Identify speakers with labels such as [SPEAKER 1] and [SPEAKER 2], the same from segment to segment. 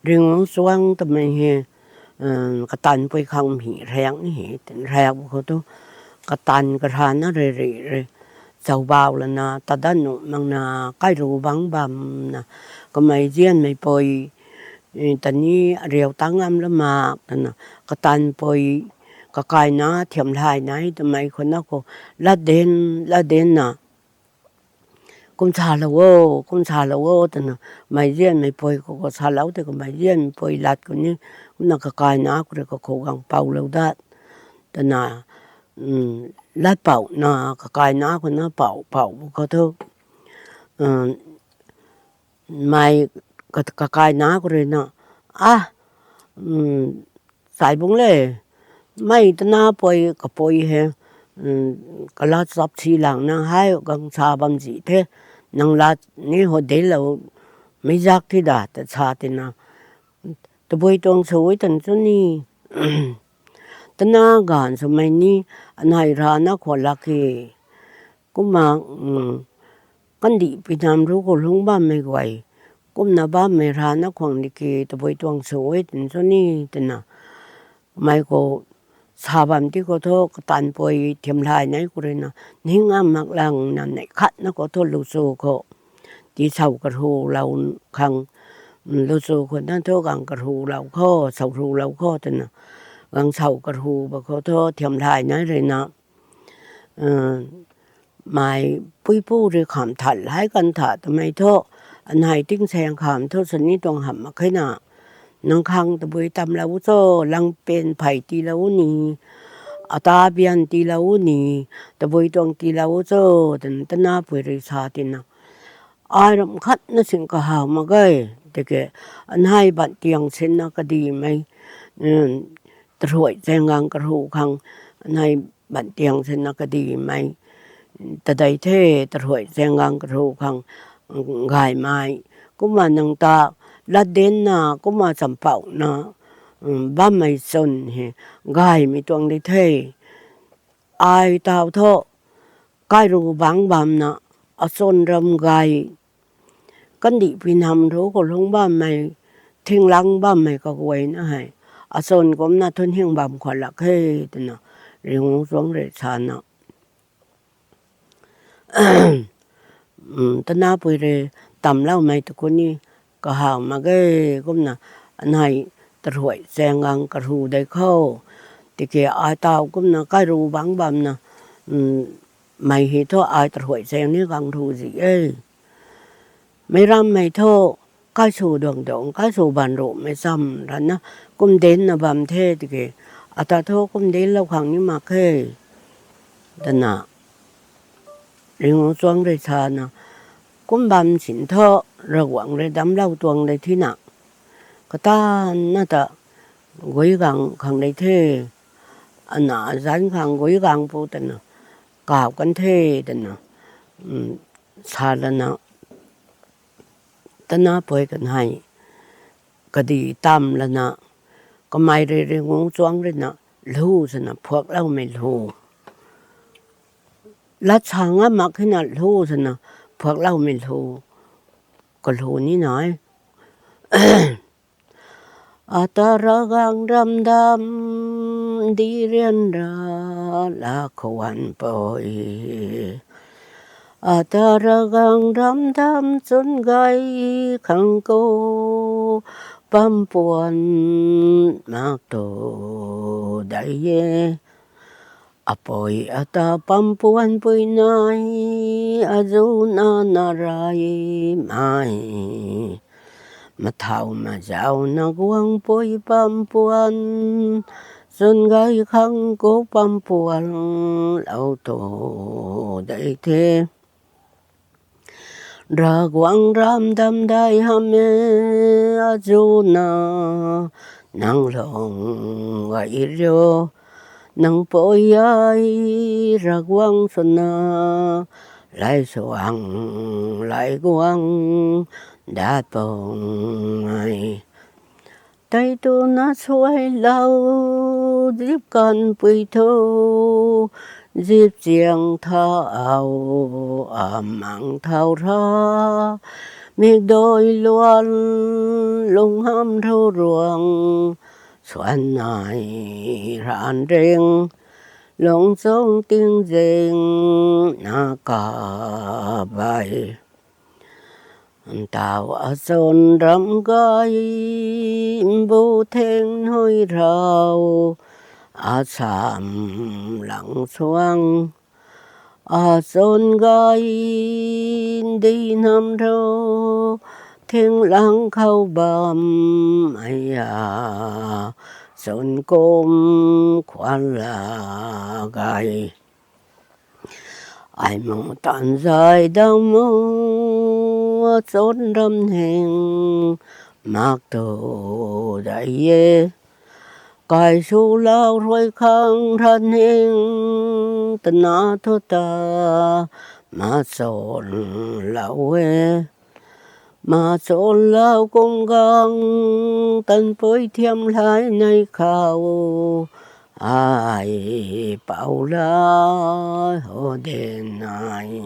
[SPEAKER 1] riêng xuống tụi mình hè cái tan bơi không hỉ rèn hỉ tiền rèn của tôi cái tan cái hàng nó rồi dầu bao là na ta đã nụ mang na cái rượu bắn bầm na cái mày riêng mày bơi tận ní rượu tăng âm lắm mà cái tan bơi cái nó thiểm lại này tụi màyคนnó có lá đen na cũng xả lâu tụi nó mày riêng mày bơi có xả lâu thì mày riêng bơi lát cái ní cũng là cái nó cũng có cố gắng bao lâu đó tụi nó lát bảo nó cái nó của nó bảo có thứ mày cái nó của nó sai bung lệ mày tao na bồi he cái lát sắp xí lăng nó hay gần xa bằng gì thế năng lát ní hồi đấy là mấy giác thì đã tại xa thì nào tao bồi trong suối tao cho ni tao na gan số mày ni anh hay ra nó khó là cái cũng mà con đi Việt Nam rồi có lông ba mày quay cũng na ba mày ra nó khoảng đi cái tao bồi trong suối tao cho ni tao na mày có 사밤 뒤고 더 딴 보이 템라이네 그러나 닝아 막랑 나네 갓나 거 돌루소고 디사우 거후 라운 강 루소고 난더 강 거후 라우 커 사우 라우 커 되나 강 사우 거후 버거 더 템라이네 레나 mai bui bu rồi khám thắt hai căn thắt tụi mày thọ anh hai tinh sen khám thọ sân ní toàn hầm mà cái nào nông khang tụi bui tâm lâu cho lăng bên phải tì lâu nì ta biên tì lâu nì tụi bui toàn tì lâu cho tụi na bui rồi xa tì nào ai làm khát nó xin cả hào mà cái anh hai bạn tiếng xin nó cái gì mày rồi sen ngang cái hũ khang anh hai bạn tiếng xin nó cái gì mày ta đây thế ta hỏi xem ngang cái hồ khang gai mai cũng mà nông ta lá đến na cũng mà sắm bảo na ba mày xuân he gai mi tuang đi thế ai tao thọ cái ru bang bam na ở xuân ram gai cái đi Việt Nam đó có lúc ba mày thiên lăng ba mày có quay nữa hay ở xuân cũng na thôn hiền bam khoa lạc he thế nào riêng xuống để san na ta na bui re tam lau mai tu kuni ka ha ma ge cũng na này ta ruồi sen ngang ka ru dai khâu thì kia ai tao cũng na cái ru bắn bầm na mày hi thọ ai ta ruồi sen ní ngang ru gì ấy mấy ram mày thọ cái số đường đường cái số bàn rộ mày xăm ra na cũng đến là bầm thế thì kia ta thọ cũng đến lâu khoảng như mà khe ta na riêng xuống đây xa nè cũng bám xin thọ rồi quăng đây đám lâu tuồng đây thế nào cái ta nó ta gối gắng khang đây thế anh à dán khang gối gắng phụ tên nè cào cắn thế tên nè xa là nè tên nè bơi cái này cái đi tam là nè cái mai đây riêng xuống đây nè lưu rồi nè phước lâu mày lưu lá chàng á mà cái nào lưu rồi nè phật lâu mình lưu còn lưu ní nói ta ra gang đam đam đi riêng ra là khổ hạnh bội ta ra gang đam đam xuân gai khang cô bám buồn mặc tổ đại ye Apoy ata pampuan puy nay azuna naray mai Mathaw majaw na guwang puy pampuan Sun gai khang ko pampuan lao to day te Ra guwang ram dam day hame azuna nang long gai ryo nang bội ai ra quang xuân lại soàng lại quang đã bồng ai tay tu na xuôi lâu dịp con bụi thô dịp giang thao mang thao ra miệt đôi luôn lung hâm thâu ruộng xuân này rạn reng lông sông tiếng reng na cả bài tàu ở sôn rắm gai bu thênh hôi rau ở sàm lặng xoang ở sôn gai đi năm đâu thiên lăng khâu bầm ai à sôn côm khoan là gai ai mong tàn dài đau mơ sôn râm hình mặc tổ đại yê cài su lao rồi khang thân hình tân na thô ta mà sôn lão ê mà sôn lão công gang tân bối thiêm lại nay khao ai bảo la hồ đền ai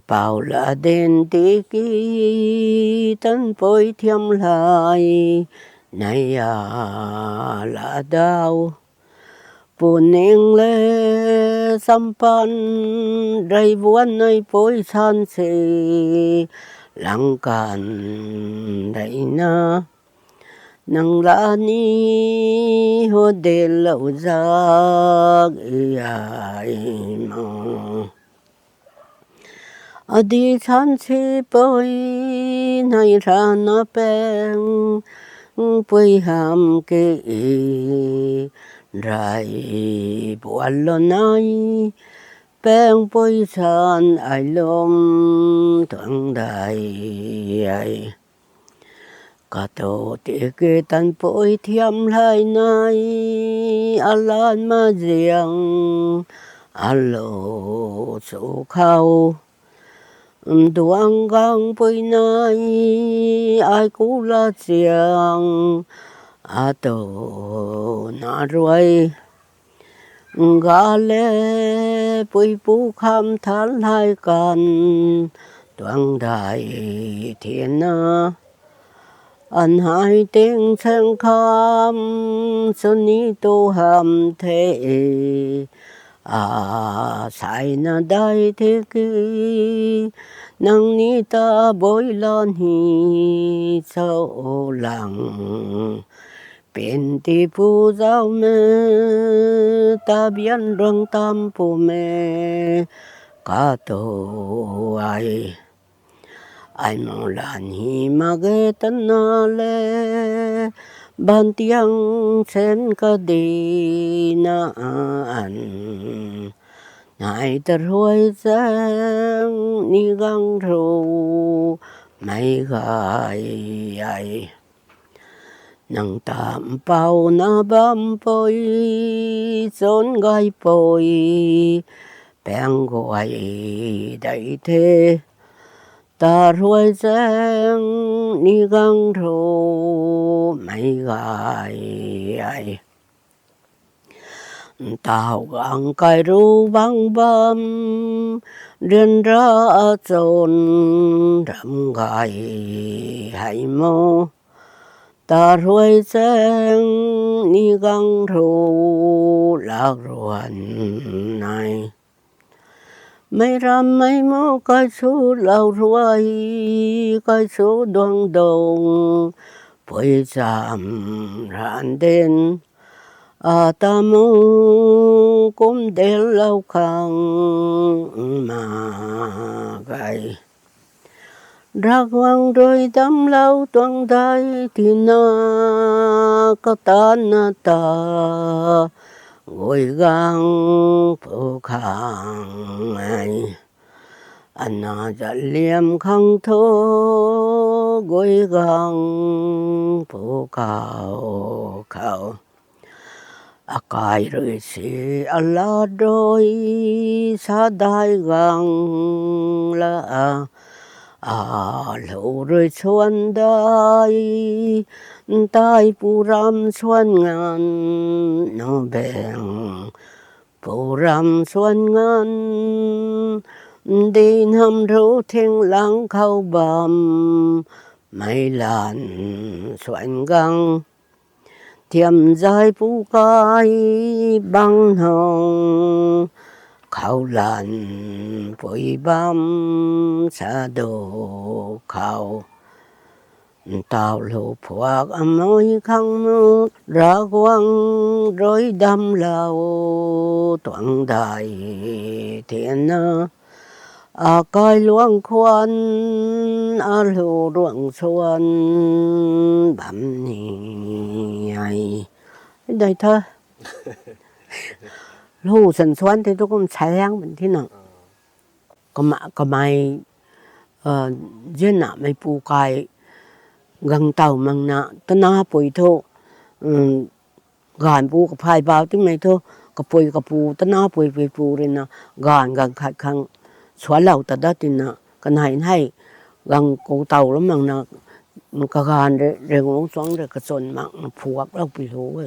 [SPEAKER 1] bảo là đền tí kỳ tân bối thiêm lại nay à là đau buồn nên lệ sampan đầy vuông nay bối san sê lăng can đầy na nang la ni ho de lâu ra ai mong adi san sê bối nay ra na beng bối ham kê rai buồn lo nay beng bối san ai lom thằng đại ai cả tổ tiệc tan bối thiêm lại nay alan ma giang alo số khâu tuang gang bối nay ai cú la giang à tổ na ruồi gà lê bối bú kham thán hai can tuang đại thiên na anh hai tiếng sang kham xuân ní tô hàm thế à sai na đại thế kì nang ni ta bối lan hi sâu lặng bên ti phu giáo mê ta biến răng tam phu mê cả tổ ai mong lan hi ma ghê tân na lê ban tiếng sen ca đi na an nai tơ ruồi giang ni gang rô mai gai ai nang tam pau na bam poi son gai poi beng gọi đại thế ta ruồi giang ni gang rô mai gai ai tao gang cài ru băng băm riêng ra chôn rậm gai hay mô ta ruồi giang ni gang rô lạc ruột này mấy ram mấy mô cái số lao ruồi cái số đoan đồng bơi giảm rạn đen à ta mô cũng để lâu khang mà gai ra quang rồi tâm lâu tuang đại thì na có ta na ta ngồi gang phô khang ai anh na giật liêm khang thô ngồi gang phô khao khao akai rồi si ala đôi sa đai gang la lâu rồi xuân đai tai pu ram xuân ngàn nó bèn pu ram xuân ngàn đi hầm rú thiên lãng khâu bầm mây làn xoành găng thiềm dài phú cai băng hồng khâu làn vội băm xa đồ khâu tao lộ phuak amoi khang mu ra quang rối đâm lao toang đại thiên na coi luang khoan lu ruộng xuân bẩm nhì ai đây thôi lu sần xuân thì tôi cũng sáng mình thế nào có mai dân nạ mai pu cài gần tàu mang nạ tân na bồi thô gan pu cái phai bao tiếng này thôi cái pu tân na bồi pu rồi nè gan gần khai khang xóa lầu ta đó thì nè cái này gần cổ tàu lắm mà nè cái gan rồi ngủ xuống rồi cái sồn mạng phuộc đâu bị hú